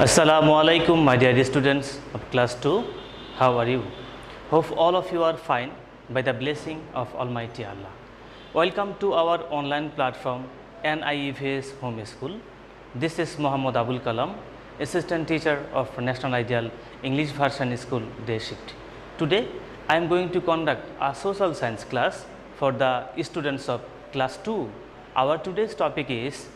Assalamu alaikum, my dear students of class 2. How are you? Hope all of you are fine by the blessing of Almighty Allah. Welcome to our online platform NIEVS Home School. This is Muhammad Abul Kalam, assistant teacher of National Ideal English Version School Day Shift. Today I am going to conduct a social science class for the students of class 2. Our today's topic is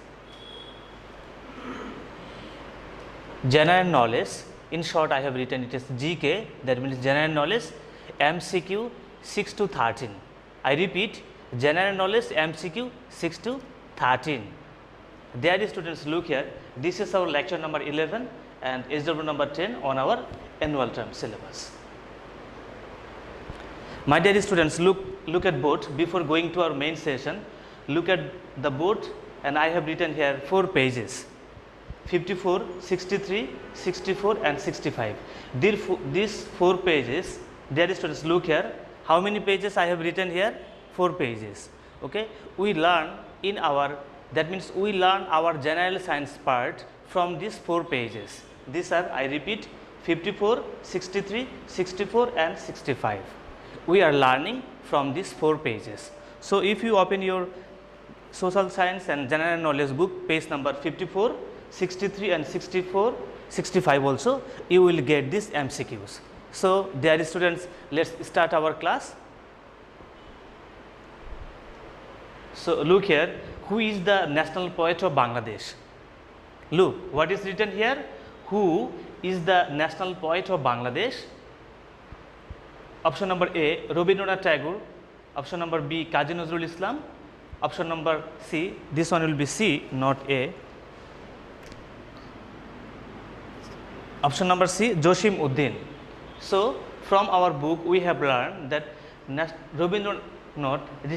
general knowledge. In short, I have written it as GK, that means general knowledge MCQ 6 to 13. I repeat, general knowledge MCQ 6 to 13. Dear students, look here, this is our lecture number 11 and SW number 10 on our annual term syllabus. My dear students, look at board before going to our main session. Look at the board, and I have written here 4 pages. 54, 63, 64 and 65. These 4 pages, dear students, look here, how many pages I have written here? 4 pages. Okay, we learn in our, that means we learn our general science part from these 4 pages. These are, I repeat, 54, 63, 64 and 65. We are learning from these 4 pages. So if you open your social science and general knowledge book, page number 54, 63 and 64, 65 also, you will get these MCQs. So, dear students, let's start our class. So, look here, who is the national poet of Bangladesh? Look, what is written here? Who is the national poet of Bangladesh? Option number A, Rabindranath Tagore. Option number B, Kazi Nazrul Islam. Option number C, this one will be C, not A. Option number C, Joshim Uddin. So, from our book we have learned that Rabindranath,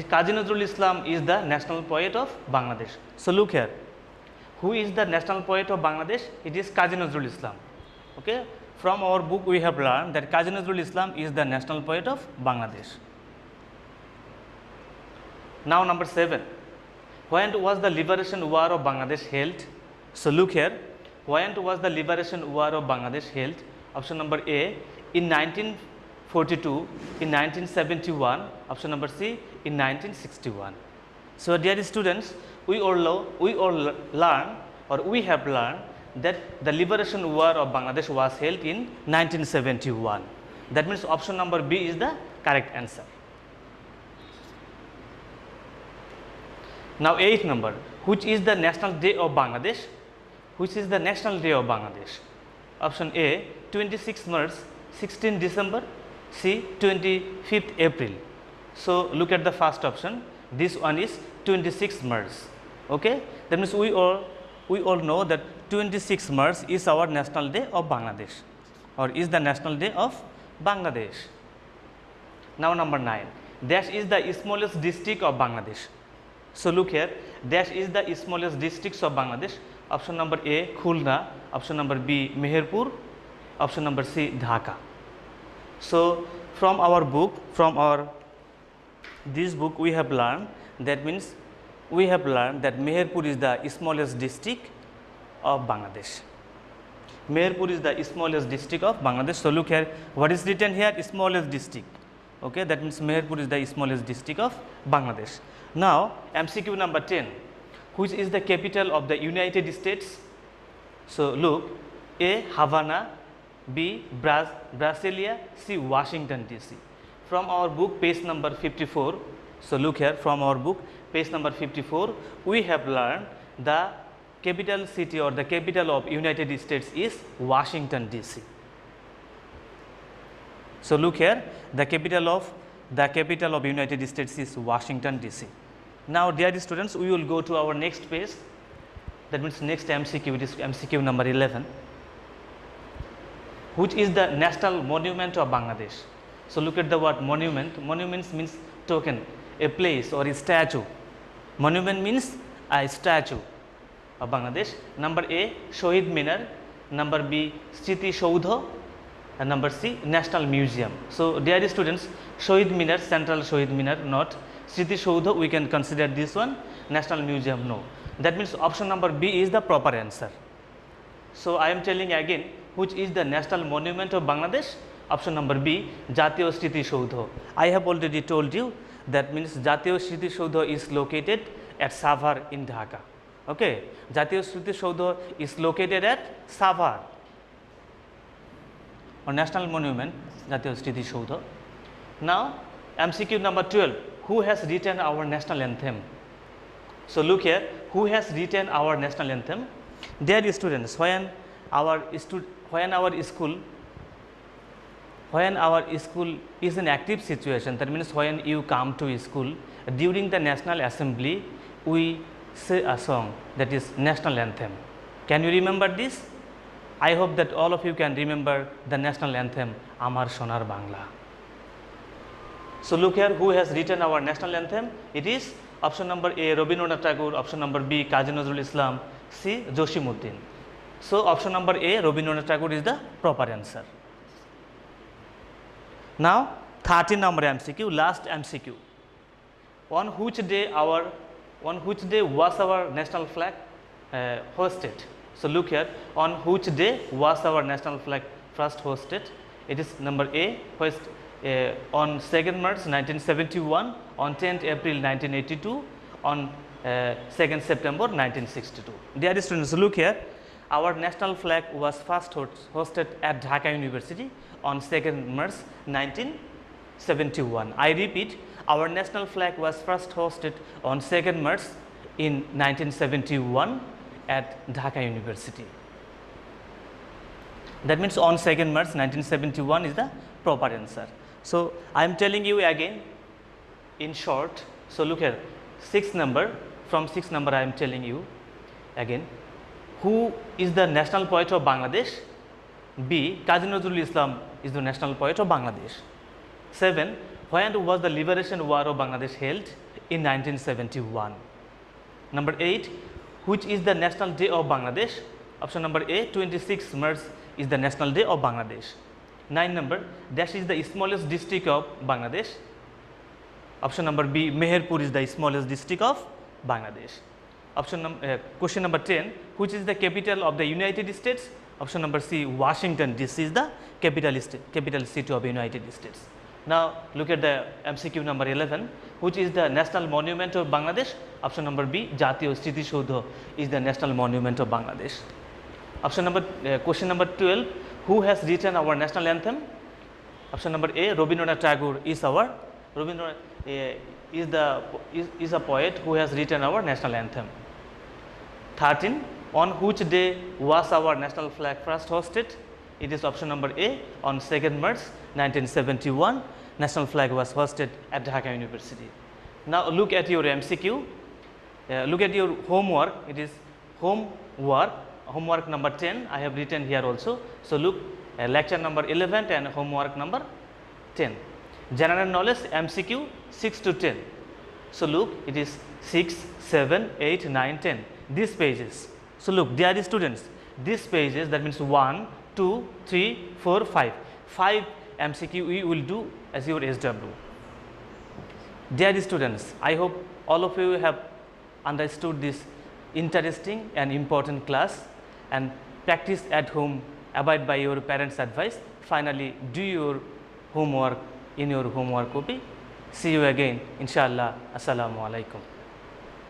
Kazi Nazrul Islam is the national poet of Bangladesh. So, look here, who is the national poet of Bangladesh? It is Kazi Nazrul Islam. Okay? From our book we have learned that Kazi Nazrul Islam is the national poet of Bangladesh. Now, number 7, when was the liberation war of Bangladesh held? So, look here, when was the liberation war of Bangladesh held? Option number A, in 1942, in 1971, option number C, in 1961. So, dear students, we all learn, or we have learned that the liberation war of Bangladesh was held in 1971. That means option number B is the correct answer. Now, 8th number, which is the national day of Bangladesh? Which is the national day of Bangladesh? Option A, 26 March, 16 December, C, 25th April. So, look at the first option, this one is 26 March. Okay? That means we all know that 26 March is our national day of Bangladesh, or is the national day of Bangladesh. Now, number 9, dash is the smallest district of Bangladesh. So, look here, dash is the smallest districts of Bangladesh. Option number A, Khulna. Option number B, Meherpur. Option number C, Dhaka. So, from our book, this book we have learned, that means we have learned that Meherpur is the smallest district of Bangladesh. Meherpur is the smallest district of Bangladesh. So, look here, what is written here? Smallest district. Okay, that means Meherpur is the smallest district of Bangladesh. Now, MCQ number 10, which is the capital of the United States? So, look, A, Havana, B, Brasilia, C, Washington DC. From our book, page number 54, so look here, from our book, page number 54, we have learned the capital city or the capital of United States is Washington DC. So, look here, the capital of United States is Washington DC. Now, dear students, we will go to our next page, that means next MCQ, it is MCQ number 11, which is the national monument of Bangladesh. So, look at the word monument. Monument means token, a place or a statue. Monument means a statue of Bangladesh. Number A, Shohid Minar. Number B, Sriti Soudha. And number C, National Museum. So, dear students, Shohid Minar, Central Shohid Minar, not Sriti Soudha, we can consider this one. National Museum, no. That means option number B is the proper answer. So I am telling again, which is the national monument of Bangladesh? Option number B, Jatiyo Smriti Soudho. I have already told you that means Jatiyo Smriti Soudho is located at Savar in Dhaka. Okay, Jatiyo Smriti Soudho is located at Savar, or national monument Jatiyo Smriti Soudho. Now MCQ number 12, who has written our national anthem? So look here, who has written our national anthem? Dear students, when our school is in active situation, that means when you come to school, during the National Assembly we say a song, that is national anthem. Can you remember this? I hope that all of you can remember the national anthem, Amar Sonar Bangla. So look here, who has written our national anthem? It is option number A, Rabindranath Tagore, option number B, Kazi Nazrul Islam, C, Josimuddin. So option number A, Rabindranath Tagore is the proper answer. Now 13 number MCQ, last MCQ. On which day was our national flag hosted? So look here, on which day was our national flag first hosted? It is number A, on 2nd March 1971, on 10th April 1982, on 2nd September 1962. Dear students, look here, our national flag was first hosted at Dhaka University on 2nd March 1971. I repeat, our national flag was first hosted on 2nd March in 1971 at Dhaka University. That means on 2nd March 1971 is the proper answer. So I am telling you again in short. So look here, 6th number, from 6th number I am telling you again, who is the national poet of Bangladesh? B, Kazi Nazrul Islam is the national poet of Bangladesh. 7, when was the liberation war of Bangladesh held? In 1971. Number 8, which is the national day of Bangladesh? Option number A, 26 March is the national day of Bangladesh. 9 number, dash is the smallest district of Bangladesh. Option number B, Meherpur is the smallest district of Bangladesh. Question number 10, which is the capital of the United States? Option number C, Washington DC is the capital city of the United States. Now look at the MCQ number 11, which is the national monument of Bangladesh? Option number B, Jatiyo Smriti Soudho is the national monument of Bangladesh. Question number 12, who has written our national anthem? Option number A, Rabindranath Tagore is a poet who has written our national anthem. 13, on which day was our national flag first hosted? It is option number A, on 2nd March 1971, national flag was hosted at Dhaka University. Now look at your MCQ, look at your homework. It is homework number 10 I have written here also. So look, lecture number 11 and homework number 10. General knowledge MCQ 6 to 10. So look, it is 6, 7, 8, 9, 10. These pages. So look, dear students, these pages, that means 1, 2, 3, 4, 5. 5 MCQ we will do as your SW. Dear students, I hope all of you have understood this interesting and important class and practice at home, abide by your parents' advice. Finally, do your homework in your homework copy. See you again, inshallah. Assalamu alaikum.